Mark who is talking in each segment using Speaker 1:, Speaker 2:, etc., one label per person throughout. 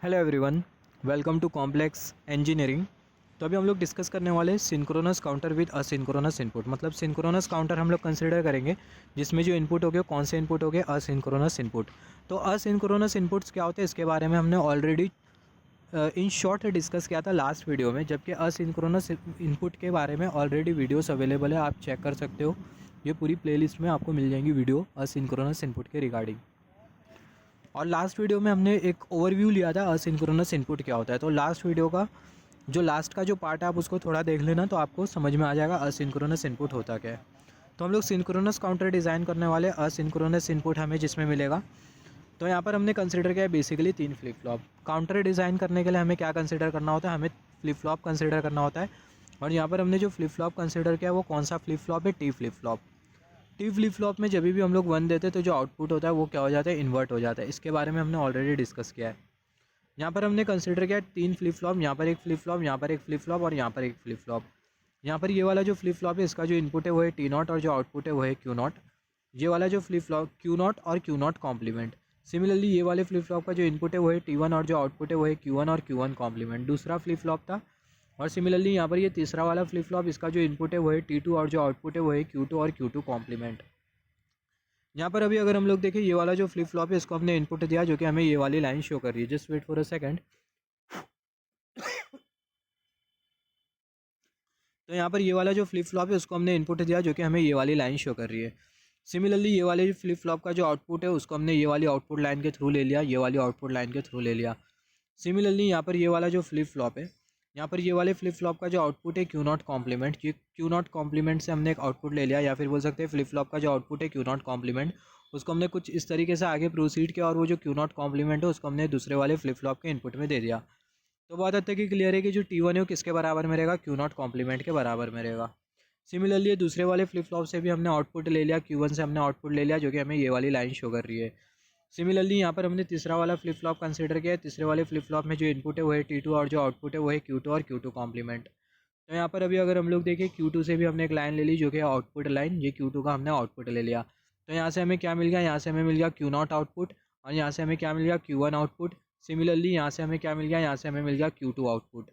Speaker 1: Hello everyone, welcome to complex engineering. तो अभी हम लोग डिस्कस करने वाले हैं synchronous counter with asynchronous input. मतलब सिंक्रोनस काउंटर हम लोग कंसिडर करेंगे जिसमें जो इनपुट हो गए कौन से इनपुट हो गए, असिंक्रोनस इनपुट। तो असिंक्रोनस इनपुट्स क्या होते हैं इसके बारे में हमने ऑलरेडी इन शॉर्ट डिस्कस किया था लास्ट वीडियो में, जबकि असिंक्रोनस इनपुट के बारे में ऑलरेडी वीडियोस अवेलेबल है, आप चेक कर सकते हो। ये पूरी प्लेलिस्ट में आपको मिल जाएंगी वीडियो असिंक्रोनस इनपुट के रिगार्डिंग। और लास्ट वीडियो में हमने एक ओवरव्यू लिया था असिंक्रोनस इनपुट क्या होता है। तो लास्ट वीडियो का जो लास्ट का जो पार्ट है आप उसको थोड़ा देख लेना, तो आपको समझ में आ जाएगा असिंक्रोनस इनपुट होता क्या है। तो हम लोग सिंक्रोनस काउंटर डिज़ाइन करने वाले असिंक्रोनस इनपुट हमें जिसमें मिलेगा। तो यहाँ पर हमने कंसिडर किया है basically 3 flip flop. Counter design करने के लिए हमें क्या कंसिडर करना होता है, हमें फ्लिप फ्लॉप कंसिडर करना होता है। और यहाँ पर हमने जो फ्लिप फ्लॉप कंसिडर किया है वो कौन सा फ्लिप फ्लॉप है, T flip flop. T flip flop में जब भी हम लोग 1 देते हैं तो जो आउटपुट होता है वो क्या हो जाता है, इन्वर्ट हो जाता है। इसके बारे में हमने ऑलरेडी डिस्कस किया है। यहाँ पर हमने कंसिडर किया 3 फ्लिप फ्लॉप, यहाँ पर एक फ्लिप फ्लॉप, यहाँ पर एक फ्लिप फ्लॉप और यहाँ पर एक फ्लिप फ्लॉप। यहाँ पर ये वाला जो फ्लिप फ्लॉप है इसका जो इनपुट है वो है टी नॉट और जो आउटपुट है वो है क्यू नॉट। ये वाला जो फ्लिप फ्लॉप क्यू नॉट और क्यू नॉट कॉम्प्लीमेंट। सिमिलरली ये वाले फ्लिप फ्लॉप का जो इनपुट है वो है टी वन और जो आउटपुट है वो है क्यू वन और क्यू वन कॉम्प्लीमेंट, दूसरा फ्लिप फ्लॉप था। और सिमिलरली यहाँ पर ये तीसरा वाला फ्लिप फ्लॉप, इसका जो इनपुट है वो है टी टू और जो आउटपुट है वो है क्यू टू और क्यू टू कॉम्प्लीमेंट। यहाँ पर अभी अगर हम लोग देखें ये वाला जो फ्लिप फ्लॉप है इसको हमने इनपुट दिया जो कि हमें ये वाली लाइन शो कर रही है। Just wait for a second. तो यहाँ पर ये वाला जो फ्लिप फ्लॉप है उसको हमने इनपुट दिया जो कि हमें ये वाली लाइन शो कर रही है। सिमिलरली ये वाले फ्लिप फ्लॉप का जो आउटपुट है उसको हमने ये वाली आउटपुट लाइन के थ्रू ले लिया, ये वाली आउटपुट लाइन के थ्रू ले लिया। सिमिलरली यहाँ पर ये वाला जो फ्लिप फ्लॉप है, यहाँ पर ये वाले फ्लिप फ्लॉप का जो आउटपुट है क्यू नॉट कॉम्प्लीमेंट, ये क्यू नॉट कॉम्प्लीमेंट से हमने एक आउटपुट ले लिया, या फिर बोल सकते हैं फ्लिप फ्लॉप का जो आउटपुट है क्यू नॉट कॉम्प्लीमेंट, उसको हमने कुछ इस तरीके से आगे प्रोसीड किया और वो जो क्यू नॉट कॉम्प्लीमेंट है उसको हमने दूसरे वाले फ्लिप फ्लॉप के इनपुट में दे दिया। तो बात हद तक कि क्लियर है कि जो टी वन है वो किसके बराबर में रहेगा, क्यू नॉट कॉम्प्लीमेंट के बराबर में रहेगा। सिमिलरली दूसरे वाले फ्लिप फ्लॉप से भी हमने आउटपुट ले लिया, क्यू वन से हमने आउटपुट ले लिया जो कि हमें ये वाली लाइन शो कर रही है। सिमिलरली यहाँ पर हमने तीसरा वाला फ्लिप फ्लॉप कंसिडर किया है। तीसरे वाले फ्लिप फ्लॉप में जो इनपुट है वो है टी टू और जो आउटपुट है वो है क्यू टू और क्यू टू कॉम्प्लीमेंट। तो यहाँ पर अभी अगर हम लोग देखें क्यू टू से भी हमने एक लाइन ले ली जो कि आउटपुट लाइन, ये क्यू टू का हमने आउटपुट ले लिया। तो यहाँ से हमें क्या मिल गया, यहाँ से हमें मिल गया क्यू नॉट आउटपुट और यहाँ से हमें क्या मिल गया, क्यू वन आउटपुट। सिमिलरली यहाँ से हमें क्या मिल गया, यहाँ से हमें मिल गया क्यू टू आउटपुट।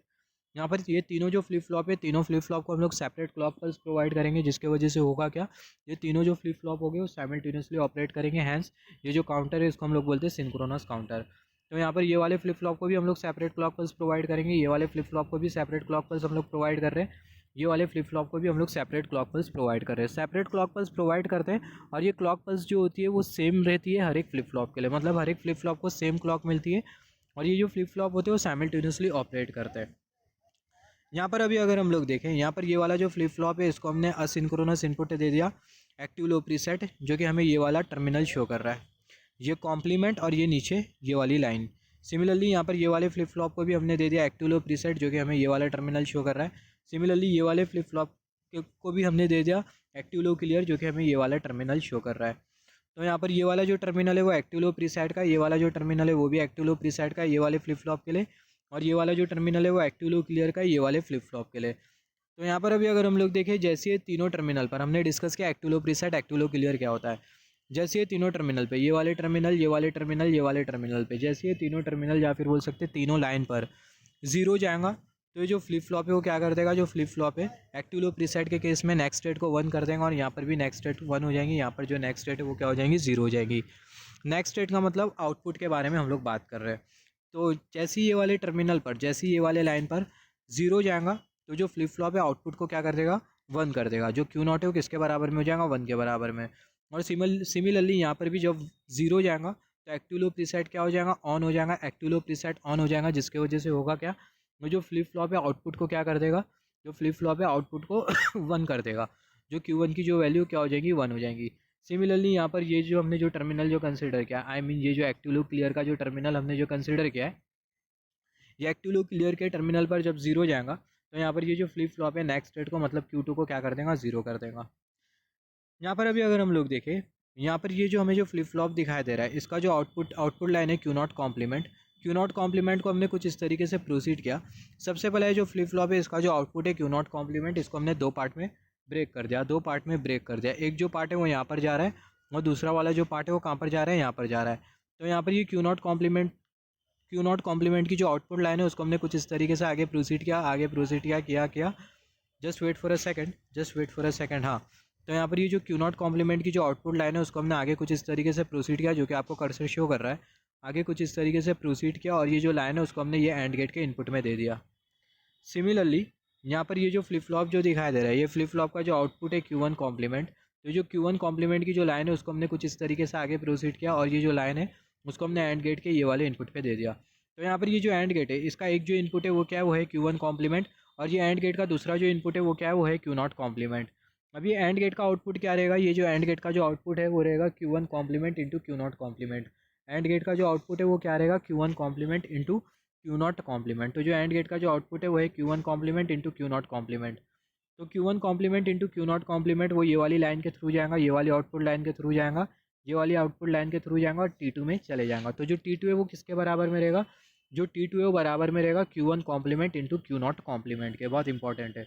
Speaker 1: यहाँ पर ये तीनों जो फ्लिप फ्लॉप है, तीनों फ्लिप फ्लॉप को हम लोग सेपरेट क्लॉक पल्स प्रोवाइड करेंगे, जिसके वजह से होगा क्या, ये तीनों जो फ्लिप फ्लॉप हो गए वो साइमल्टेनियसली ऑपरेट करेंगे। हैंस ये जो काउंटर है इसको हम लोग बोलते हैं सिंक्रोनस काउंटर। तो यहाँ पर ये वाले फ्लिप फ्लॉप को भी हम लोग सेपरेट क्लॉक पल्स प्रोवाइड करेंगे, ये वाले फ्लिप फ्लॉप को भी सेपरेट क्लॉक पल्स हम लोग प्रोवाइड कर रहे हैं, ये वाले फ्लिप फ्लॉप को भी हम लोग सेपरेट क्लॉक पल्स प्रोवाइड कर रहे हैं। सेपरेट क्लॉक पल्स प्रोवाइड करते हैं और ये क्लॉक पल्स जो होती है वो सेम रहती है हर एक फ्लिप फ्लॉप के लिए, मतलब हर एक फ्लिप फ्लॉप को सेम क्लॉक मिलती है और ये जो फ्लिप फ्लॉप होते हैं वो साइमल्टेनियसली ऑपरेट करते हैं। यहाँ पर अभी अगर हम लोग देखें, यहाँ पर ये वाला जो फ्लिप फ्लॉप है इसको हमने असिंक्रोनस इनपुट दे दिया, एक्टिव लो प्रीसेट, जो कि हमें ये वाला टर्मिनल शो कर रहा है, ये कॉम्प्लीमेंट और ये नीचे ये वाली लाइन। सिमिलरली यहाँ पर ये वाले फ्लिप फ्लॉप को भी हमने दे दिया एक्टिव लो प्रीसेट, जो कि हमें ये वाला टर्मिनल शो कर रहा है। सिमिलरली ये वाले फ्लिप फ्लॉप को भी हमने दे दिया एक्टिव लो क्लियर, जो कि हमें ये वाला टर्मिनल शो कर रहा है। तो यहाँ पर ये वाला जो टर्मिनल है वो एक्टिव लो प्रीसेट का, ये वाला जो टर्मिनल है वो भी एक्टिव लो प्रीसेट का ये वाले फ्लिप फ्लॉप के लिए, और ये वाला जो टर्मिनल है वो एक्टिव लो क्लियर का ये वाले फ्लिप फ्लॉप के लिए। तो यहाँ पर अभी अगर हम लोग देखें, जैसे ये तीनों टर्मिनल पर हमने डिस्कस किया active low preset active low clear क्या होता है। जैसे ये तीनों टर्मिनल पे, ये वाले टर्मिनल, ये वाले टर्मिनल, ये वाले टर्मिनल पे, जैसे ये तीनों टर्मिनल या फिर बोल सकते हैं तीनों लाइन पर जीरो जाएगा, तो ये जो फ्लिप फ्लॉप है वो क्या कर देगा, जो फ्लिप फ्लॉप है एक्टिव लो प्रीसेट के केस में नेक्स्ट स्टेट को 1 कर देंगे और यहाँ पर भी नेक्स्ट स्टेट 1 हो जाएंगी, यहाँ पर जो नेक्स्ट स्टेट है वो क्या हो जाएंगी, 0 हो जाएगी। नेक्स्ट स्टेट का मतलब आउटपुट के बारे में हम लोग बात कर रहे हैं। तो जैसे ये वाले टर्मिनल पर, जैसे ये वाले लाइन पर 0 जाएगा तो जो फ्लिप फ्लॉप है आउटपुट को क्या कर देगा, 1 कर देगा। जो क्यू नॉट है वो किसके बराबर में हो जाएगा, 1 के बराबर में। और सिमिलरली यहाँ पर भी जब 0 जाएगा तो एक्टिव लो प्रीसेट क्या हो जाएगा, ऑन हो जाएगा, एक्टिव लो प्रीसेट ऑन हो जाएगा, जिसके वजह से होगा क्या, वो जो फ्लिप फ्लॉप है आउटपुट को क्या कर देगा, जो फ्लिप फ्लॉप है आउटपुट को 1 कर देगा, जो Q1 की जो वैल्यू क्या हो जाएगी, 1 हो जाएगी। सिमिलरली यहाँ पर ये जो हमने जो टर्मिनल जो कंसिडर किया, आई मीन ये जो एक्टिव लो क्लियर का जो टर्मिनल हमने जो कंसिडर किया है, ये एक्टिव लो क्लियर के टर्मिनल पर जब 0 जाएगा तो यहाँ पर ये जो फ्लिप फ्लॉप है नेक्स्ट स्टेट को मतलब Q2 को क्या कर देगा, 0 कर देगा। यहाँ पर अभी अगर हम लोग देखें, यहाँ पर ये जो हमें जो फ्लिप फ्लॉप दिखाई दे रहा है इसका जो आउटपुट लाइन है Q not complement, Q not complement को हमने कुछ इस तरीके से प्रोसीड किया। सबसे पहले जो फ्लिप फ्लॉप है इसका जो आउटपुट है क्यू नॉट कॉम्प्लीमेंट, इसको हमने 2 पार्ट में ब्रेक कर दिया, 2 पार्ट में ब्रेक कर दिया। एक जो पार्ट है वो यहाँ पर जा रहा है और दूसरा वाला जो पार्ट है वो कहाँ पर जा रहा है, यहाँ पर जा रहा है। तो यहाँ पर ये क्यू क्यू नॉट कॉम्प्लीमेंट की जो आउटपुट लाइन है उसको हमने कुछ इस तरीके से आगे प्रोसीड किया। Just wait for a second. हाँ, तो यहाँ पर ये जो क्यू नॉट कॉम्प्लीमेंट की जो आउटपुट लाइन है उसको हमने आगे कुछ इस तरीके से प्रोसीड किया, जो कि आपको कर्सर शो कर रहा है। आगे कुछ इस तरीके से प्रोसीड किया और ये जो लाइन है उसको हमने ये एंड गेट के इनपुट में दे दिया। सिमिलरली यहाँ पर ये जो फ्लिप फ्लॉप जो दिखाई दे रहा है, ये फ्लिप फ्लॉप का जो आउटपुट है Q1 कॉम्प्लीमेंट, तो जो Q1 कॉम्प्लीमेंट की जो लाइन है उसको हमने कुछ इस तरीके से आगे प्रोसीड किया और ये जो लाइन है उसको हमने एंड गेट के ये वाले इनपुट पे दे दिया। तो यहाँ पर ये जो एंड गेट है इसका एक जो इनपुट है वो क्या है, वो है Q1 कॉम्प्लीमेंट, और ये एंड गेट का दूसरा जो इनपुट है वो क्या है, वो है Q0 कॉम्प्लीमेंट। अब ये एंड गेट का आउटपुट क्या रहेगा, ये जो एंड गेट का जो आउटपुट है वो रहेगा Q1 complement into Q0 complement. And gate का जो आउटपुट है वो क्या रहेगा, Q1 complement into Q0 complement. तो जो एंड गेट का जो आउटपुट है वो है Q1 complement into Q0 complement. तो Q1 complement into Q0 complement वो ये वाली लाइन के थ्रू जाएगा, ये वाली आउटपुट लाइन के थ्रू जाएगा, ये वाली आउटपुट लाइन के थ्रू जाएगा और T2 में चले जाएगा। तो जो T2 है वो किसके बराबर में रहेगा, जो T2 है वो बराबर में रहेगा Q1 complement into Q0 complement के। बहुत इंपॉर्टेंट है।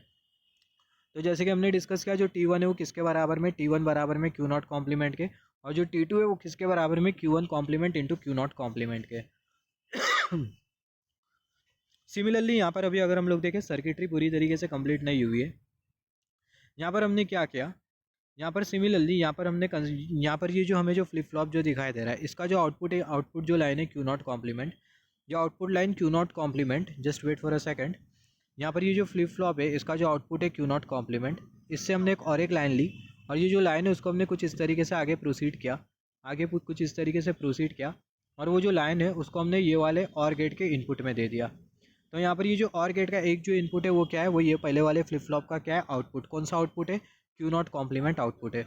Speaker 1: तो जैसे कि हमने डिस्कस किया, जो T1 है वो किसके बराबर में, T1 बराबर में Q0 कॉम्प्लीमेंट के, और जो T2 है वो किसके बराबर में, Q1 complement into Q0 complement के। सिमिलरली यहाँ पर अभी अगर हम लोग देखें, सर्किटरी पूरी तरीके से कंप्लीट नहीं हुई है। यहाँ पर हमने क्या किया, यहाँ पर सिमिलरली यहाँ पर हमने यहाँ पर ये जो हमें जो फ्लिप फ्लॉप जो दिखाई दे रहा है इसका जो आउटपुट है, आउटपुट जो लाइन है Q0 कॉम्प्लीमेंट, जो output line Q0 complement, just wait for a second. यहाँ पर ये जो फ्लिप फ्लॉप है इसका जो आउटपुट है Q0 कॉम्प्लीमेंट, इससे हमने एक लाइन ली और ये जो लाइन है उसको हमने कुछ इस तरीके से आगे प्रोसीड किया, कुछ इस तरीके से प्रोसीड किया, और वो जो लाइन है उसको हमने ये वाले और गेट के इनपुट में दे दिया। तो यहाँ पर ये जो और गेट का एक जो इनपुट है वो क्या है, वो ये पहले वाले फ्लिप फ्लॉप का क्या है, आउटपुट। कौन सा आउटपुट है, Q0 कॉम्प्लीमेंट आउटपुट है।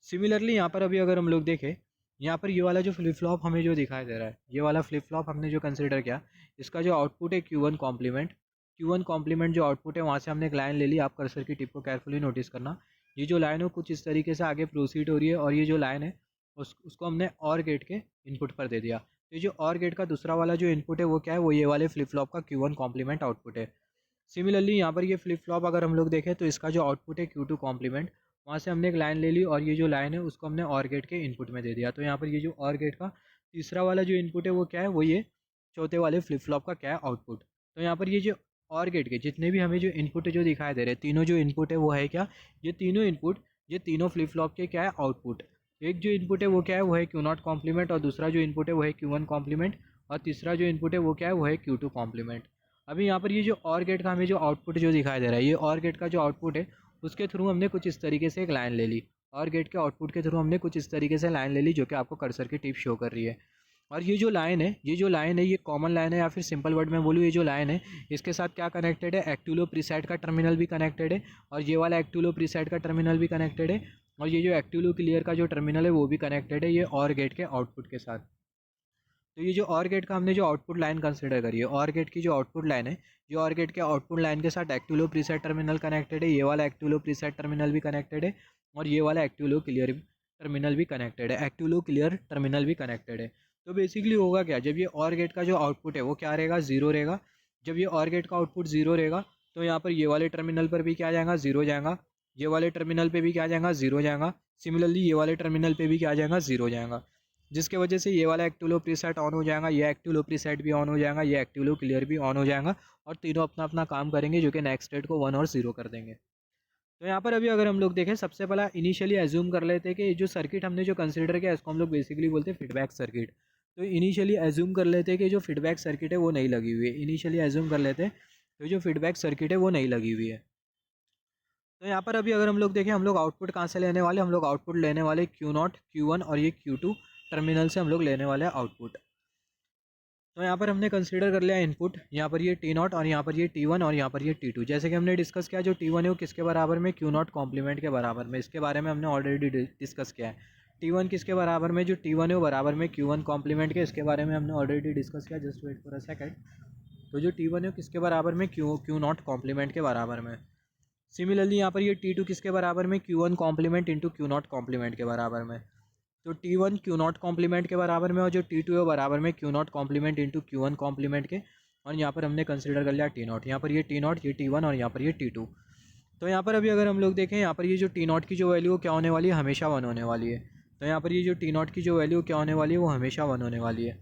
Speaker 1: सिमिलरली यहाँ पर अभी अगर हम लोग देखें, यहाँ पर ये वाला जो फ्लिप फ्लॉप हमें जो दिखाई दे रहा है, ये वाला फ्लिप फ्लॉप हमने जो कंसिडर किया, इसका जो आउटपुट है Q1 कॉम्प्लीमेंट जो आउटपुट है वहाँ से हमने एक लाइन ले ली। आप कर्सर की टिप को केयरफुली नोटिस करना, ये जो लाइन है कुछ इस तरीके से आगे प्रोसीड हो रही है और ये जो लाइन है उसको हमने और गेट के इनपुट पर दे दिया। तो ये जो और गेट का दूसरा वाला जो इनपुट है वो क्या है, वो ये वाले फ्लिप फ्लॉप का Q1 कॉम्प्लीमेंट आउटपुट है। सिमिलरली यहाँ पर ये फ्लिप फ्लॉप अगर हम लोग देखें तो इसका जो आउटपुट है Q2 कॉम्प्लीमेंट, वहाँ से हमने एक लाइन ले ली और ये जो लाइन है उसको हमने और गेट के इनपुट में दे दिया। तो यहाँ पर ये जो और गेट का तीसरा वाला जो इनपुट है वो क्या है, वो ये चौथे वाले फ्लिप फ्लॉप का क्या है, आउटपुट। तो यहाँ पर ये जो और गेट के जितने भी हमें जो इनपुट जो दिखाई दे रहे हैं, तीनों जो इनपुट है वो है क्या, ये तीनों इनपुट, ये तीनों फ्लिप फ्लॉप के क्या है, आउटपुट। एक जो इनपुट है वो क्या है, वो है Q0 कॉम्प्लीमेंट, और दूसरा जो इनपुट है वो है Q1 कॉम्प्लीमेंट, और तीसरा जो इनपुट है वो क्या है, वो है Q2 कॉम्प्लीमेंट। अभी यहाँ पर ये जो और गेट का हमें जो आउटपुट जो दिखाई दे रहा है, ये और गेट का जो आउटपुट है उसके थ्रू हमने कुछ इस तरीके से एक लाइन ले ली, और गेट के आउटपुट के थ्रू हमने कुछ इस तरीके से लाइन ले ली, जो कि आपको कर्सर की टिप शो कर रही है। और ये जो लाइन है, ये कॉमन लाइन है, या फिर सिंपल वर्ड में बोलूँ, ये जो लाइन है इसके साथ क्या कनेक्टेड है, एक्टिव प्रीसेट का टर्मिनल भी कनेक्टेड है, और ये वाला एक्टिव प्रीसेट का टर्मिनल भी कनेक्टेड है, और ये जो एक्टिव क्लियर का जो टर्मिनल है वो भी कनेक्टेड है ये और गेट के आउटपुट के साथ। तो ये जो और गेट का हमने जो आउटपुट लाइन कंसिडर करी है, और गेट की जो आउटपुट लाइन है, जो और गेट के आउटपुट लाइन के साथ एक्टिव प्रीसेट टर्मिनल कनेक्टेड है, ये वाला एक्टिव प्रीसेट टर्मिनल भी कनेक्टेड है, और ये वाला एक्टिव क्लियर टर्मिनल भी कनेक्टेड है, एक्टिव क्लियर टर्मिनल भी कनेक्टेड है। तो बेसिकली होगा क्या, जब ये और गेट का जो आउटपुट है वो क्या रहेगा, जीरो रहेगा। जब ये और गेट का आउटपुट जीरो रहेगा तो यहाँ पर ये वाले टर्मिनल पर भी क्या जाएगा, जीरो जाएगा, ये वाले टर्मिनल पे भी क्या जाएगा, जीरो जाएगा। सिमिलरली ये वाले टर्मिनल पे भी क्या जाएगा, जीरो जाएगा, जिसके वजह से ये वाला एक्टिव लो प्रीसेट ऑन हो जाएगा, ये एक्टिव लो प्रीसेट भी ऑन हो जाएगा, ये एक्टिव लो क्लियर भी ऑन हो जाएगा, और तीनों अपना अपना काम करेंगे, जो कि नेक्स्ट स्टेट को 1 और 0 कर देंगे। तो यहाँ पर अभी अगर हम लोग देखें, सबसे पहला इनिशियली एज्यूम कर लेते हैं कि जो सर्किट हमने जो कंसिडर किया इसको हम लोग बेसिकली बोलते हैं फीडबैक सर्किट। तो इनिशियली एज्यूम कर लेते हैं कि जो फीडबैक सर्किट है वो नहीं लगी हुई है, इनिशियली एज्यूम कर लेते हैं तो जो फीडबैक सर्किट है वो नहीं लगी हुई है। तो यहाँ पर अभी अगर हम लोग देखें, हम लोग आउटपुट कहाँ से लेने वाले, हम लोग आउटपुट लेने वाले Q0, Q1 और ये Q2 टर्मिनल से हम लोग लेने वाले हैं आउटपुट। तो यहाँ पर हमने कंसीडर कर लिया इनपुट, यहाँ पर ये T0 और यहाँ पर ये T1 और यहाँ पर ये T2। जैसे कि हमने डिस्कस किया, जो T1 है वो किसके बराबर में, Q0 कॉम्प्लीमेंट के बराबर में, इसके बारे में हमने ऑलरेडी डिस्कस किया है। T1 किसके बराबर में, जो T1 है वो बराबर में Q1 कॉम्प्लीमेंट के, इसके बारे में हमने ऑलरेडी डिस्कस किया, just wait for a second. तो जो T1 है वो किसके बराबर में, Q0 कॉम्प्लीमेंट के बराबर में। सिमिलरली यहाँ पर ये T2 किसके बराबर में, Q1 complement into Q0 complement के बराबर में। तो T1 Q0 कॉम्प्लीमेंट के बराबर में, और जो T2 है बराबर में Q0 complement into Q1 complement के, और यहाँ पर हमने कंसिडर कर लिया T0। यहाँ पर ये T0, ये T1 और यहाँ पर ये T2। तो यहाँ पर अभी अगर हम लोग देखें, यहाँ पर ये जो T0 की जो वैल्यू क्या होने वाली है, हमेशा 1 होने वाली है। तो यहाँ पर ये जो T0 की जो वैल्यू क्या होने वाली है, वो हमेशा 1 होने वाली है।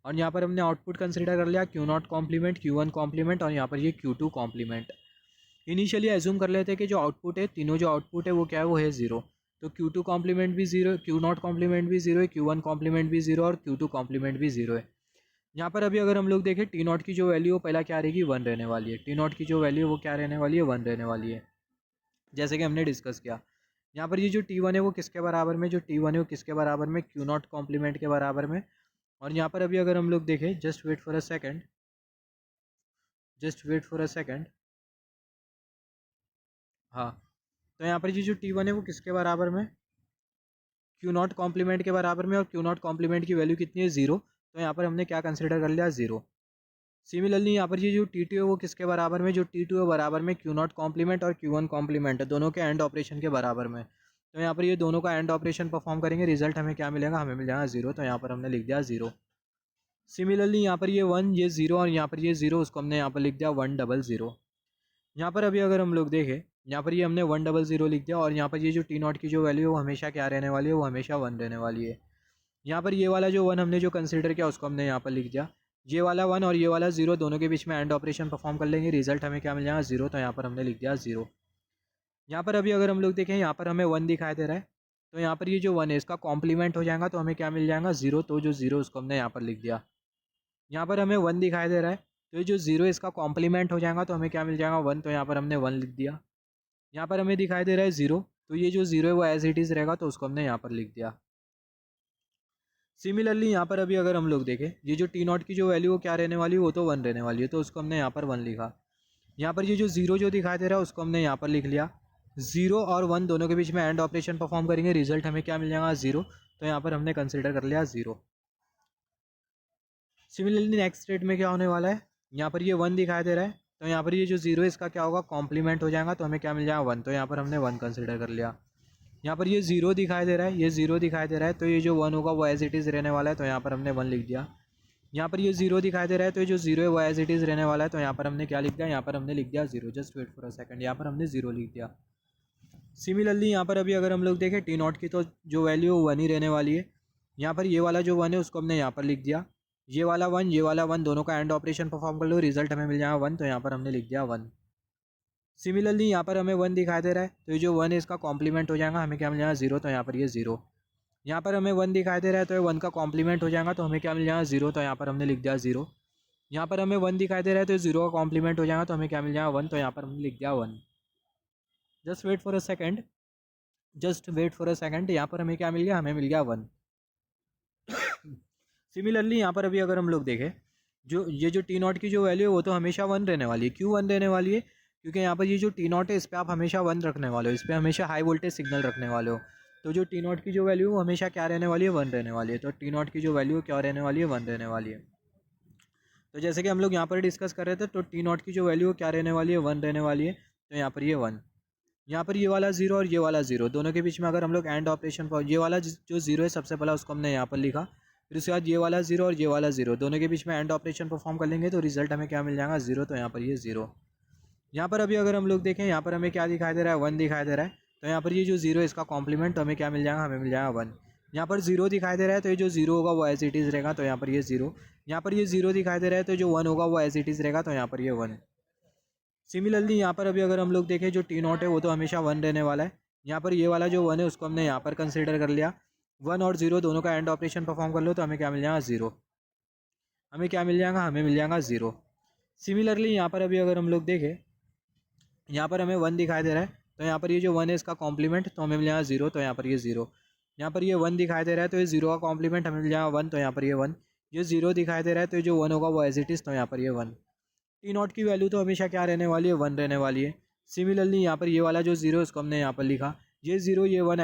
Speaker 1: और यहाँ पर हमने आउटपुट कंसिडर कर लिया Q0 कॉम्प्लीमेंट, Q1 कॉम्प्लीमेंट और यहाँ पर ये Q2 कॉम्प्लीमेंट। इनिशियली एज्यूम कर लेते हैं कि जो आउटपुट है, तीनों जो आउटपुट है वो क्या है, वो है ज़ीरो। तो Q2 कॉम्प्लीमेंट भी ज़ीरो, Q0 कॉम्प्लीमेंट भी ज़ीरो है, Q1 कॉम्प्लीमेंट भी ज़ीरो और Q2 कॉम्प्लीमेंट भी ज़ीरो है। यहाँ पर अभी अगर हम लोग देखें T0 की जो वैल्यू वो पहला क्या रहेगी, 1 रहने वाली है। T0 की जो वैल्यू वो क्या रहने वाली है, 1 रहने वाली है, जैसे कि हमने डिस्कस किया। यहाँ पर ये जो T1 है वो किसके बराबर में, जो T1 है वो किसके बराबर में, Q0 कॉम्प्लीमेंट के बराबर में। और यहाँ पर अभी अगर हम लोग देखें, just wait for a second, just wait for a second, हाँ, तो यहाँ पर ये जो T1 है वो किसके बराबर में, Q0 कॉम्प्लीमेंट के बराबर में। और Q0 कॉम्प्लीमेंट की वैल्यू कितनी है, 0। तो यहाँ पर हमने क्या कंसिडर कर लिया, 0। सिमिलरली यहाँ पर ये जो T2 है वो किसके बराबर में, जो T2 है बराबर में Q0 कॉम्प्लीमेंट और Q1 कॉम्प्लीमेंट है, दोनों के एंड ऑपरेशन के बराबर में। तो यहाँ पर ये दोनों का एंड ऑपरेशन परफॉर्म करेंगे, रिजल्ट हमें क्या मिलेगा, हमें मिल जाएगा 0। तो यहाँ पर हमने लिख दिया 0। सिमिलरली यहाँ पर ये 1, ये 0 और यहाँ पर ये 0, उसको हमने यहाँ पर लिख दिया 100। यहाँ पर अभी अगर हम लोग देखें, यहाँ पर ये हमने 100 लिख दिया और यहाँ पर ये जो T0 की जो वैल्यू है वो हमेशा क्या रहने वाली है, वो हमेशा 1 रहने वाली है। यहाँ पर ये वाला जो 1 हमने जो कंसिडर किया उसको हमने यहाँ पर लिख दिया, ये वाला 1 और ये वाला 0 दोनों के बीच में एंड ऑपरेशन परफॉर्म कर लेंगे, रिजल्ट हमें क्या मिल जाएगा, 0। तो यहाँ पर हमने लिख दिया 0। यहाँ पर अभी अगर हम लोग देखें, यहाँ पर हमें 1 दिखाई दे रहा है, तो यहाँ पर ये जो 1 है इसका कॉम्प्लीमेंट हो जाएगा, तो हमें क्या मिल जाएगा, 0। तो जो 0 उसको हमने यहाँ पर लिख दिया। यहाँ पर हमें 1 दिखाई दे रहा है, तो ये जो 0 है इसका कॉम्प्लीमेंट हो जाएगा, तो हमें क्या मिल जाएगा, 1। तो यहाँ पर हमने 1 लिख दिया। यहाँ पर हमें दिखाई दे रहा है 0, तो ये जो 0 है वो एज इट इज़ रहेगा, तो उसको हमने यहाँ पर लिख दिया। सिमिलरली यहाँ पर अभी अगर हम लोग देखें, ये जो T0 की जो वैल्यू वो क्या रहने वाली है, वो तो 1 रहने वाली है, तो उसको हमने यहाँ पर 1 लिखा। यहाँ पर ये जो 0 जो दिखाई दे रहा है उसको हमने यहाँ पर लिख लिया। 0 और 1 दोनों के बीच में एंड ऑपरेशन परफॉर्म करेंगे, रिजल्ट हमें क्या मिल जाएगा, 0। तो यहाँ पर हमने कंसिडर कर लिया 0। सिमिलरली नेक्स्ट स्टेट में क्या होने वाला है, यहाँ पर ये 1 दिखाई दे रहा है, तो यहाँ पर ये जो 0 है इसका क्या होगा, कॉम्प्लीमेंट हो जाएगा, तो हमें क्या मिल जाएगा, 1। तो यहाँ पर हमने 1 कंसिडर कर लिया। यहाँ पर ये 0 दिखाई दे रहा है, ये 0 दिखाई दे रहा है, तो ये जो 1 होगा वो एज इट इज़ रहने वाला है, तो यहाँ पर हमने 1 लिख दिया। यहाँ पर ये 0 दिखाई दे रहा है, तो ये जो 0 है वो एज इट इज़ रहने वाला है, तो यहाँ पर हमने क्या लिख दिया, यहाँ पर हमने लिख दिया 0। Just wait for a second, यहाँ पर हमने 0 लिख दिया। सिमिलरली यहाँ पर अभी अगर हम लोग देखें T0 की, तो जो वैल्यू 1 ही रहने वाली है। यहाँ पर ये वाला जो 1 है उसको हमने यहाँ पर लिख दिया, ये वाला 1, ये वाला 1 दोनों का एंड ऑपरेशन परफॉर्म कर लो, रिजल्ट हमें मिल जाएगा 1। तो यहाँ पर हमने लिख दिया 1। सिमिलरली यहाँ पर हमें 1 दिखाई दे रहा है, तो ये जो 1 है इसका कॉम्प्लीमेंट हो जाएगा, हमें क्या मिल जाएगा, 0। तो यहाँ पर ये 0। यहाँ पर हमें 1 दिखाई दे रहा है, तो ये 1 का कॉम्प्लीमेंट हो जाएगा, तो हमें क्या मिल जाएगा, 0। तो यहाँ पर हमने लिख दिया 0। यहाँ पर हमें 1 दिखाई दे रहा है, तो 0 का कॉम्प्लीमेंट हो जाएगा, तो हमें क्या मिल जाएगा, 1। तो यहाँ पर हमने लिख दिया 1। Just wait for a second, just wait for a second, यहाँ पर हमें क्या मिल गया, हमें मिल गया 1। सिमिलरली यहाँ पर अभी अगर हम लोग देखें, जो ये जो T0 की जो वैल्यू है वो तो हमेशा 1 रहने वाली है। क्यों 1 रहने वाली है, क्योंकि यहाँ पर ये जो T0 है इस पर आप हमेशा 1 रखने वाले हो, इस पर हमेशा हाई वोल्टेज सिग्नल रखने वाले हो। तो जो T0 की जो वैल्यू है वो हमेशा क्या रहने वाली है, 1 रहने वाली है। तो T0 की जो वैल्यू क्या रहने वाली है, 1 रहने वाली है। तो जैसे कि हम लोग यहाँ पर डिस्कस कर रहे थे, तो T0 की जो वैल्यू क्या रहने वाली है, 1 रहने वाली है। तो यहाँ पर ये 1, यहाँ पर ये वाला 0 और ये वाला 0 दोनों के बीच में अगर हम लोग एंड ऑपरेशन पर, ये वाला जो 0 है सबसे पहला उसको हमने यहाँ पर लिखा, फिर उसके बाद ये वाला 0 और ये वाला 0 दोनों के बीच में एंड ऑपरेशन परफॉर्म कर लेंगे, तो रिजल्ट हमें क्या मिल जाएगा, 0। तो यहाँ पर ये 0। यहाँ पर अभी अगर हम लोग देखें, यहाँ पर हमें क्या दिखाई दे रहा है, 1 दिखाई दे रहा है, तो यहाँ पर ये जो 0 है इसका कॉम्प्लीमेंट, तो हमें क्या मिल जाएगा, हमें मिल जाएगा 1। यहाँ पर 0 दिखाई दे रहा है, तो ये जो 0 होगा वो एज इट इज़ रहेगा, तो यहाँ पर ये 0। यहाँ पर ये 0 दिखाई दे रहा है, तो जो 1 होगा वो एज इट इज़ रहेगा, तो यहाँ पर ये 1। सिमिलरली यहाँ पर अभी अगर हम लोग देखें, जो T0 है वो तो हमेशा 1 रहने वाला है। यहाँ पर ये वाला जो 1 है उसको हमने यहाँ पर कंसिडर कर लिया, 1 और 0 दोनों का एंड ऑपरेशन परफॉर्म कर लो, तो हमें क्या मिल जाएगा, 0। हमें क्या मिल जाएगा, हमें मिल जाएगा 0। सिमिलरली यहाँ पर अभी अगर हम लोग देखें, यहाँ पर हमें 1 दिखाई दे रहा है, तो यहाँ पर ये जो 1 है इसका कॉम्प्लीमेंट, तो हमें मिल जाएगा 0। तो यहाँ पर ये 0। यहाँ पर ये 1 दिखाई दे रहा है, तो ये 0 का कॉम्प्लीमेंट हमें मिल जाएगा 1। तो यहाँ पर ये 1। ये 0 दिखाई दे रहा है, तो ये जो 1 होगा वो एज इट इज़, तो यहाँ पर ये 1। T0 की वैल्यू तो हमेशा क्या रहने वाली है, 1 रहने वाली है। सिमिलरली यहाँ पर ये वाला जो 0 है उसको हमने यहाँ पर लिखा, ये 0 ये 1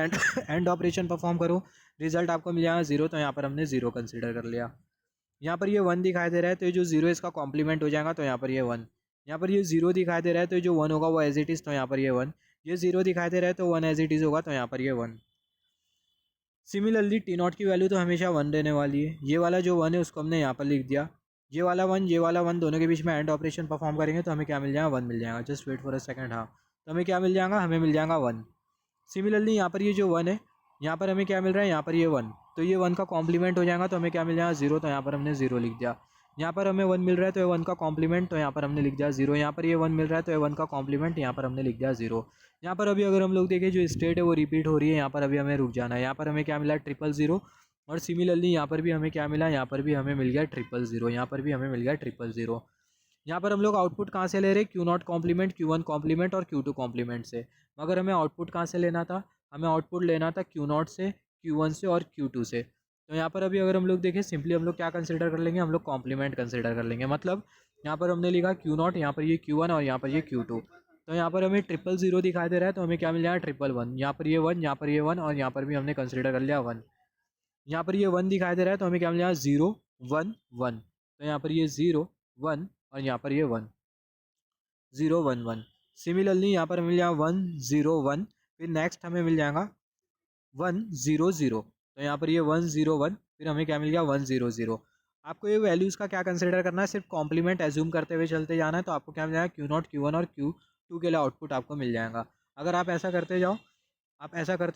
Speaker 1: एंड ऑपरेशन परफॉर्म करो, रिजल्ट आपको मिल जाएगा 0। तो यहाँ पर हमने 0 कंसिडर कर लिया। यहाँ पर ये 1 दिखाई दे रहा है, तो ये जो 0 है इसका कॉम्प्लीमेंट हो जाएगा, तो यहाँ पर ये 1। यहाँ पर ये 0 दिखाई दे रहा है, तो जो 1 होगा वो एज इट इज़, तो यहाँ पर ये 1। ये 0 दिखाई दे रहा है, तो 1 एज इट इज़ होगा, तो यहाँ पर ये 1। सिमिलरली T0 की वैल्यू तो हमेशा 1 रहने वाली है। ये वाला जो 1 है उसको हमने यहाँ पर लिख दिया, ये वाला 1 ये वाला 1 दोनों के बीच में एंड ऑपरेशन परफॉर्म करेंगे, तो हमें क्या मिल जाएगा, 1 मिल जाएगा। Just wait for a second, हाँ, तो हमें क्या मिल जाएगा, हमें मिल जाएगा 1। सिमिलरली यहाँ पर ये जो 1 है, यहाँ पर हमें क्या मिल रहा है, यहाँ पर ये 1, तो ये 1 का कॉम्प्लीमेंट हो जाएगा, तो हमें क्या मिल जाएगा 0, तो यहाँ पर हमने 0 लिख दिया। यहाँ पर हमें 1 मिल रहा है तो ये 1 का कॉम्प्लीमेंट, तो यहाँ पर हमने लिख दिया 0। यहाँ पर ये 1 मिल रहा है तो ये 1 का कॉम्प्लीमेंट, यहाँ पर हमने लिख दिया 0। यहाँ पर अभी अगर हम लोग देखें जो स्टेट है वो रिपीट हो रही है, यहाँ पर अभी हमें रुक जाना है। यहाँ पर हमें क्या मिला 000, और सिमिलरली यहाँ पर भी हमें क्या मिला, यहाँ पर भी हमें मिल गया 000, यहाँ पर भी हमें मिल गया 000। यहाँ पर हम लोग आउटपुट कहाँ से ले रहे हैं, Q0 कॉम्प्लीमेंट, Q1 कॉम्प्लीमेंट और Q2 कॉम्प्लीमेंट से। मगर हमें आउटपुट कहाँ से लेना था, हमें आउटपुट लेना था Q0 से, Q1 से और Q2 से। तो यहाँ पर अभी अगर हम लोग देखें सिंपली हम लोग क्या कंसिडर कर लेंगे, हम लोग कॉम्प्लीमेंट कंसिडर कर लेंगे। मतलब यहाँ पर हमने लिखा Q0, यहाँ पर ये Q1 और यहाँ पर ये Q2। तो यहाँ पर हमें 000 दिखाई दे रहा है, तो हमें क्या मिल जाएगा 111। यहाँ पर ये 1, यहाँ पर ये 1 और यहाँ पर भी हमने कंसिडर कर लिया 1। यहाँ पर ये 1 दिखाई दे रहा है, तो हमें क्या मिल जाएगा 0 1 1। तो यहाँ पर ये 0 1 और यहाँ पर ये 1 0 1 1। सिमिलरली यहाँ पर मिल जाएगा 1 0 1, फिर नेक्स्ट हमें मिल जाएगा 1 0 0। तो यहाँ पर ये 1 0 1, फिर हमें क्या मिल गया 1 0 0। आपको ये वैल्यूज़ का क्या कंसिडर करना है, सिर्फ कॉम्प्लीमेंट एज्यूम करते हुए चलते जाना है। तो आपको क्या मिल जाएगा Q0 Q1 और Q2 के लिए आउटपुट आपको मिल जाएगा। अगर आप ऐसा करते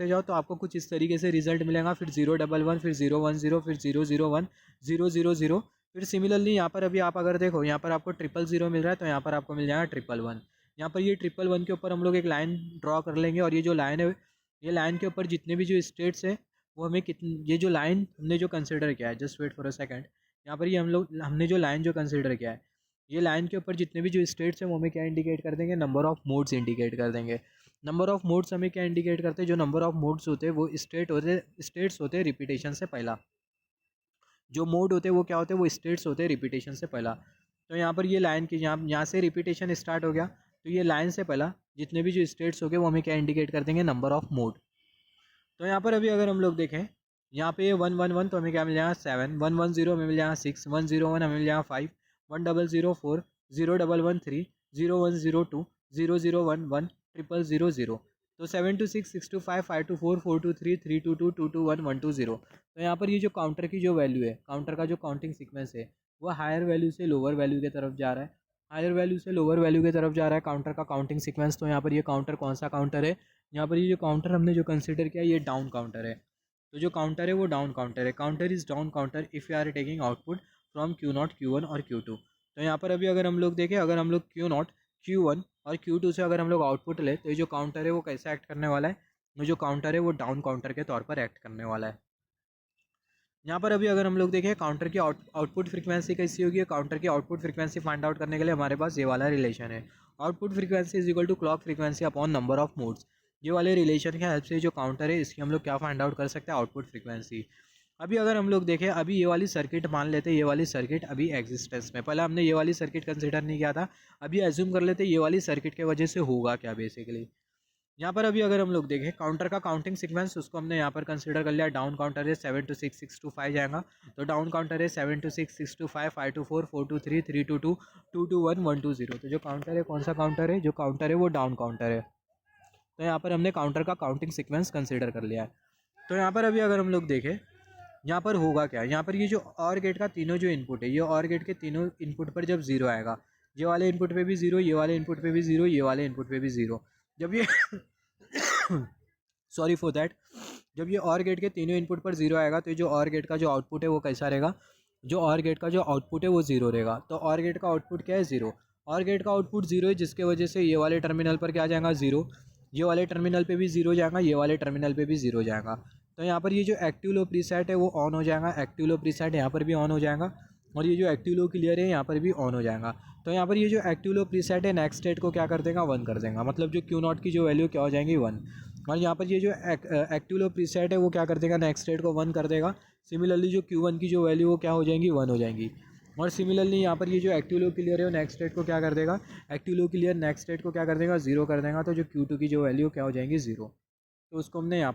Speaker 1: जाओ, तो आपको कुछ इस तरीके से रिजल्ट मिलेगा। फिर 0 1 1, फिर 0 1 0, फिर 0 0 1, 0 0 0। फिर सिमिलरली यहाँ पर अभी आप अगर देखो, यहाँ पर आपको 000 मिल रहा है, तो यहाँ पर आपको मिल जाएगा 1 1 1। यहाँ पर ये 1 1 1 के ऊपर हम लोग एक लाइन ड्रॉ कर लेंगे, और ये जो लाइन है, ये लाइन के ऊपर जितने भी जो स्टेट्स है वो हमें कितने, ये जो लाइन हमने जो कंसिडर किया है, just wait for a second, यहाँ पर ये हमने जो लाइन जो कंसिडर किया है, ये लाइन के ऊपर जितने भी जो स्टेट्स हैं वो हमें क्या इंडिकेट कर देंगे, नंबर ऑफ मोड्स इंडिकेट कर देंगे। नंबर ऑफ मोड्स हमें क्या इंडिकेट करते हैं, जो नंबर ऑफ मोड्स होते हैं वो स्टेट्स होते हैं रिपीटेशन से पहला। जो मोड होते हैं वो क्या होते हैं, वो स्टेट्स होते हैं रिपीटेशन से पहला। तो यहाँ पर ये लाइन की यहाँ से रिपीटेशन स्टार्ट हो गया, तो ये लाइन से पहला जितने भी जो स्टेट्स हो गए वो हमें क्या इंडिकेट कर देंगे, नंबर ऑफ मोड। तो यहाँ पर अभी अगर हम लोग देखें, यहाँ पे 1 1 1, तो हमें क्या मिल जाएगा 7, 1 1 0 हमें मिल जाएगा 6, 1 0 1 हमें मिल जाएगा 5, 1 0 0 4, 0 1 1 3, 0 1 0 2, 0 0 1 1, 0 0 0। तो 7 2 6, 6 2 5, 5 2 4, 4 2 3, 3 2 2, 2 2 1, 1 2 0। तो यहाँ पर ये जो काउंटर की जो वैल्यू है, काउंटर का जो काउंटिंग सीक्वेंस है, वो हायर वैल्यू से लोअर वैल्यू की तरफ जा रहा है, हायर वैल्यू से लोअर वैल्यू की तरफ जा रहा है काउंटर का काउंटिंग सीक्वेंस। तो यहाँ पर ये काउंटर कौन सा काउंटर है, यहाँ पर ये जो काउंटर हमने जो कंसिडर किया ये डाउन काउंटर है। तो जो काउंटर है वो डाउन काउंटर है। Counter is down counter if you are taking output from Q0 Q1 और Q2। तो यहाँ पर अभी अगर हम लोग देखें, अगर हम लोग Q0 Q1 और Q2 से अगर हम लोग आउटपुट ले, तो ये जो काउंटर है वो कैसे एक्ट करने वाला है, ये जो काउंटर है वो डाउन काउंटर के तौर पर एक्ट करने वाला है। यहाँ पर अभी अगर हम लोग देखें काउंटर की आउटपुट फ्रीक्वेंसी कैसी होगी, काउंटर की आउटपुट फ्रीक्वेंसी फाइंड आउट करने के लिए हमारे पास ये वाला रिलेशन है, output frequency is equal to clock frequency upon number of modes. ये वाले रिलेशन की हेल्प से जो काउंटर है इसकी हम लोग क्या फाइंड आउट कर सकते हैं, आउटपुट फ्रीक्वेंसी। अभी अगर हम लोग देखें, अभी ये वाली सर्किट मान लेते हैं, ये वाली सर्किट अभी एग्जिस्टेंस में, पहले हमने ये वाली सर्किट कंसिडर नहीं किया था, अभी एज्यूम कर लेते हैं ये वाली सर्किट के वजह से होगा क्या बेसिकली। यहाँ पर अभी अगर हम लोग देखें काउंटर का काउंटिंग सीक्वेंस, उसको हमने यहाँ पर कंसीडर कर लिया। डाउन काउंटर है 7 2 6, 6 2 5 जाएगा, तो डाउन काउंटर है 7 2 6, 6 2 5, 5 2 4, 4 2 3, 3 2 2, 2 2 1, 1 2 0। तो जो काउंटर है कौन सा काउंटर है, जो काउंटर है वो डाउन काउंटर है। तो यहाँ पर हमने काउंटर का काउंटिंग सीक्वेंस कंसिडर कर लिया है। तो यहाँ पर अभी अगर हम लोग देखें, यहाँ पर होगा क्या, यहाँ पर ये जो और गेट का तीनों जो इनपुट है, ये और गेट के तीनों इनपुट पर जब जीरो आएगा, ये वाले इनपुट पे भी जीरो, ये वाले इनपुट पे भी जीरो, ये वाले इनपुट पे भी जीरो, जब ये सॉरी फॉर दैट, जब ये और गेट के तीनों इनपुट पर जीरो आएगा, तो ये जो और गेट का जो आउटपुट है वो कैसा रहेगा, जो और गेट का जो आउटपुट है वो जीरो रहेगा। तो और गेट का आउटपुट क्या है, जीरो। और गेट का आउटपुट जीरो है, जिसके वजह से ये वाले टर्मिनल पर क्या जाएगा, जीरो, ये वाले टर्मिनल पे भी जीरो जाएगा, ये वाले टर्मिनल पे भी जीरो जाएगा। तो यहाँ पर ये जो एक्टिव लो प्रीसेट है वो ऑन हो जाएगा, एक्टिव लो प्रीसेट यहाँ पर भी ऑन हो जाएगा, और ये जो एक्टिव लो क्लियर है यहाँ पर भी ऑन हो जाएगा। तो यहाँ पर ये जो एक्टिव लो प्रीसेट है नेक्स्ट स्टेट को क्या कर देगा, 1 कर देगा, मतलब जो Q0 की जो वैल्यू क्या हो जाएगी 1। और यहाँ पर ये जो एक्टिव लो प्रीसेट है वो क्या कर देगा, नेक्स्ट स्टेट को 1 कर देगा। सिमिलरली जो Q1 की जो वैल्यू वो क्या हो जाएंगी, 1 हो जाएंगी। और सिमिलरली यहाँ पर ये जो एक्टिव लो क्लियर है वो नेक्स्ट स्टेट को क्या कर देगा, active low clear next state को क्या कर देगा, 0 कर देगा। तो जो Q2 की जो वैल्यू क्या हो जाएंगी, 0। तो उसको हमने यहाँ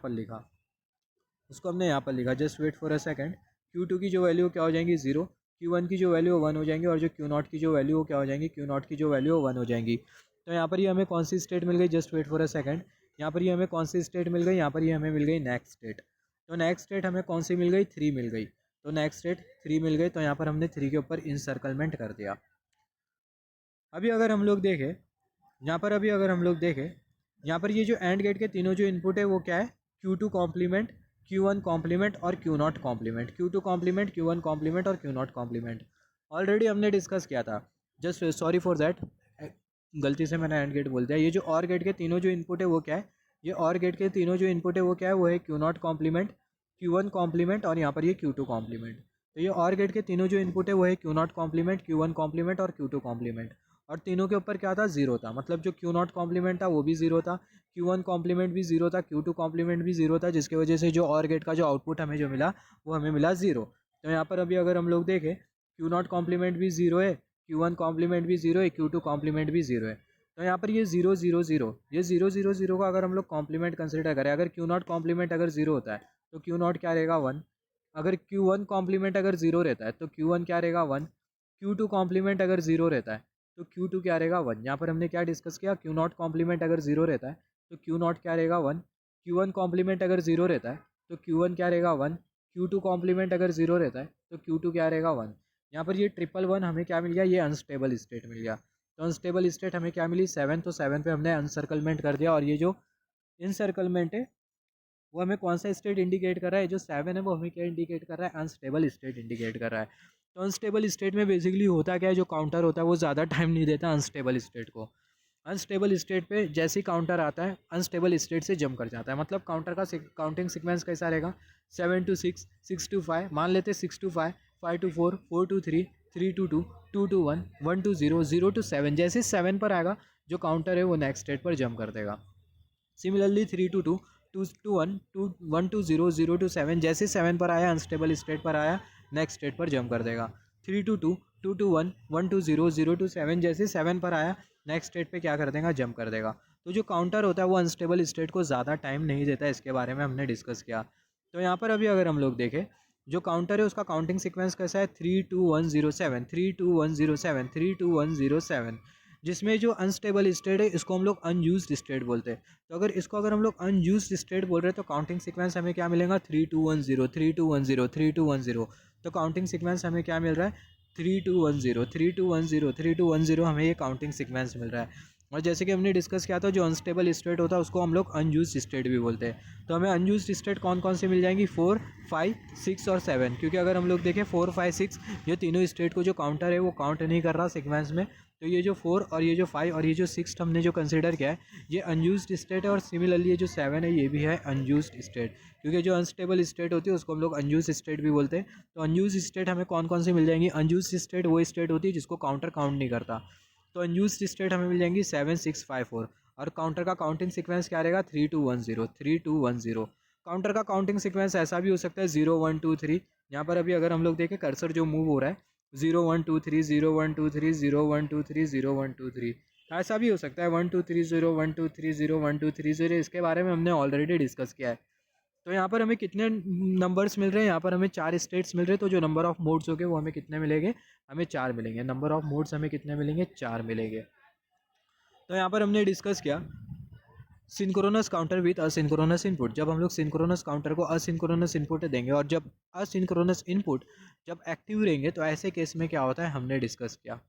Speaker 1: पर लिखा, just wait for a second. Q2 की जो वैल्यू क्या हो जाएंगी, 0, Q1 की जो वैल्यू 1 हो जाएंगी, और जो Q0 की जो वैल्यू क्या हो जाएंगी, Q0 की जो वैल्यू 1 हो जाएंगी। तो यहाँ पर ये हमें कौन सी स्टेट मिल गई, just wait for a second, यहाँ पर ये हमें कौन सी स्टेट मिल गई, यहाँ पर ये हमें मिल गई नेक्स्ट स्टेट। तो नेक्स्ट स्टेट हमें कौन सी मिल गई, 3 मिल गई। तो नेक्स्ट स्टेट 3 मिल गई, तो यहाँ पर हमने 3 के ऊपर इंसर्कलमेंट कर दिया। अभी अगर हम लोग देखें, यहाँ पर अभी अगर हम लोग देखें, यहाँ पर ये जो एंड गेट के तीनों जो इनपुट है वो क्या है, Q2 कॉम्प्लीमेंट, Q1 कॉम्प्लीमेंट और Q0 complement, Q2 complement, Q1 complement और Q0 कॉम्प्लीमेंट ऑलरेडी हमने डिस्कस किया था। जस्ट सॉरी फॉर दैट, गलती से मैंने एंड गेट बोल दिया। ये जो और गेट के तीनों जो इनपुट है वो क्या है, ये और गेट के तीनों जो इनपुट है वो क्या है, वो है Q0 कॉम्प्लीमेंट, Q1 कॉम्प्लीमेंट और यहाँ पर ये Q2 कॉम्प्लीमेंट। तो ये और गेट के तीनों जो इनपुट है वो है Q0 कॉम्प्लीमेंट, Q1 कॉम्प्लीमेंट और Q2 कॉम्प्लीमेंट। और तीनों के ऊपर क्या था, जीरो था, मतलब जो Q0 कॉम्प्लीमेंट था वो भी जीरो था, Q1 कॉम्प्लीमेंट भी जीरो था, Q2 कॉम्प्लीमेंट भी जीरो था, जिसकी वजह से जो और गेट का जो आउटपुट हमें जो मिला वो हमें मिला जीरो। तो यहाँ पर अभी अगर हम लोग देखें, Q0 कॉम्प्लीमेंट भी जीरो है, Q1 कॉम्प्लीमेंट भी जीरो है, Q2 कॉम्प्लीमेंट भी जीरो है। तो यहाँ पर ये जीरो जीरो जीरो, ये जीरो जीरो जीरो का अगर हम लोग कॉम्प्लीमेंट कंसिडर करें, अगर Q0 कॉम्प्लीमेंट अगर जीरो होता है तो Q0 क्या रहेगा, वन। अगर Q1 कॉम्प्लीमेंट अगर जीरो रहता है तो Q1 क्या रहेगा, वन। Q2 कॉम्प्लीमेंट अगर जीरो रहता है तो Q2 क्या रहेगा, वन। यहाँ पर हमने क्या डिस्कस किया, Q0 कॉम्प्लीमेंट अगर जीरो रहता है तो Q0 क्या रहेगा, वन। Q1 कॉम्प्लीमेंट अगर जीरो रहता है तो Q1 क्या रहेगा, वन। Q2 कॉम्प्लीमेंट अगर जीरो रहता है तो Q2 क्या रहेगा, वन। यहाँ पर ये ट्रिपल वन हमें क्या मिल गया, ये अनस्टेबल स्टेट मिल गया। तो अनस्टेबल स्टेट हमें क्या मिली, सेवन। तो सेवन पे हमने अनसर्कलमेंट कर दिया, और ये जो इनसर्कलमेंट है वो हमें कौन सा स्टेट इंडिकेट कर रहा है, जो सेवन है वो हमें क्या इंडिकेट कर रहा है, अनस्टेबल स्टेट इंडिकेट कर रहा है। तो अनस्टेबल स्टेट में बेसिकली होता क्या है, जो काउंटर होता है वो ज़्यादा टाइम नहीं देता अनस्टेबल स्टेट को। अनस्टेबल स्टेट पे जैसे ही काउंटर आता है अनस्टेबल स्टेट से जंप कर जाता है। मतलब काउंटर का काउंटिंग सीक्वेंस कैसा रहेगा, 7 to 6, 6 to 5, मान लेते 6 to 5, 5 to 4, 4 to 3, 3 to 2, 2 to 1, 1 to 0, 0 to 7। जैसे 7 पर आएगा जो काउंटर है वो नेक्स्ट स्टेट पर जंप कर देगा। Similarly 3 to 2, 2 to 1, 2, 1 to 0, 0 to 7, जैसे 7 पर आया अनस्टेबल स्टेट पर आया नेक्स्ट स्टेट पर जंप कर देगा। 3 to 2, 2 to 1, 1 to 0, 0 to 7, जैसे 7 पर आया नेक्स्ट स्टेट पे क्या कर देगा, जंप कर देगा। तो जो काउंटर होता है वो अनस्टेबल स्टेट को ज़्यादा टाइम नहीं देता, इसके बारे में हमने डिस्कस किया। तो यहाँ पर अभी अगर हम लोग देखें, जो काउंटर है उसका काउंटिंग सीक्वेंस कैसा है, 3 2 1 0 7, 3 2 1 0 7, 3 2 1 0 7, जिसमें जो अनस्टेबल स्टेट है इसको हम लोग अनयूज्ड स्टेट बोलते हैं। तो अगर हम लोग अनयूज्ड स्टेट बोल रहे हैं तो काउंटिंग सीक्वेंस हमें क्या मिलेगा, 3 2 1 0, 3 2 1 0, 3 2 1 0। तो काउंटिंग सीक्वेंस हमें क्या मिल रहा है, 3 2 1 0, 3 2 1 0, 3 2 1 0 हमें ये काउंटिंग सीक्वेंस मिल रहा है। और जैसे कि हमने डिस्कस किया था, जो अनस्टेबल स्टेट होता है उसको हम लोग अनयूज्ड स्टेट भी बोलते हैं। तो हमें अनयूज्ड स्टेट कौन कौन से मिल जाएंगी, 4 5 6 और 7। क्योंकि अगर हम लोग देखें 4 5 6 ये तीनों स्टेट को जो काउंटर है वो काउंट नहीं कर रहा सीक्वेंस में। तो ये जो 4 और ये जो 5 और ये जो 6 हमने जो कंसिडर किया है ये अनयूज्ड स्टेट है। और सिमिलरली ये जो 7 है ये भी है अनयूज्ड स्टेट, क्योंकि जो अनस्टेबल स्टेट होती है उसको हम लोग अनयूज्ड स्टेट भी बोलते हैं। तो अनयूज्ड स्टेट हमें कौन कौन सी मिल जाएंगी, अनयूज्ड स्टेट वो स्टेट होती है जिसको काउंटर काउंट नहीं करता। तो अनयूज्ड स्टेट हमें मिल जाएंगी 7 6 5 4। और काउंटर का काउंटिंग सीक्वेंस क्या रहेगा, 3 2 1 0, 3 2 1 0। काउंटर का काउंटिंग सीक्वेंस ऐसा भी हो सकता है 0 1 2 3। यहाँ पर अभी अगर हम लोग देखें कर्सर जो मूव हो रहा है 0 1 2 3, 0 1 2 3, 0 1 2 3, 0 1 2 3, ऐसा भी हो सकता है 1 2 3 0 1 2 3 0 1 2 3 0। इसके बारे में हमने ऑलरेडी डिस्कस किया है। तो यहाँ पर हमें कितने नंबर्स मिल रहे हैं, यहाँ पर हमें 4 स्टेट्स मिल रहे हैं। तो जो नंबर ऑफ मोड्स हो गए वो हमें कितने मिलेंगे, हमें 4 मिलेंगे। नंबर ऑफ मोड्स हमें कितने मिलेंगे, 4 मिलेंगे। तो यहाँ पर हमने डिस्कस किया synchronous counter with asynchronous input. जब हम लोग सिंक्रोनस काउंटर को असिंक्रोनस इनपुट देंगे और जब असिंक्रोनस इनपुट जब एक्टिव रहेंगे तो ऐसे केस में क्या होता है हमने डिस्कस किया।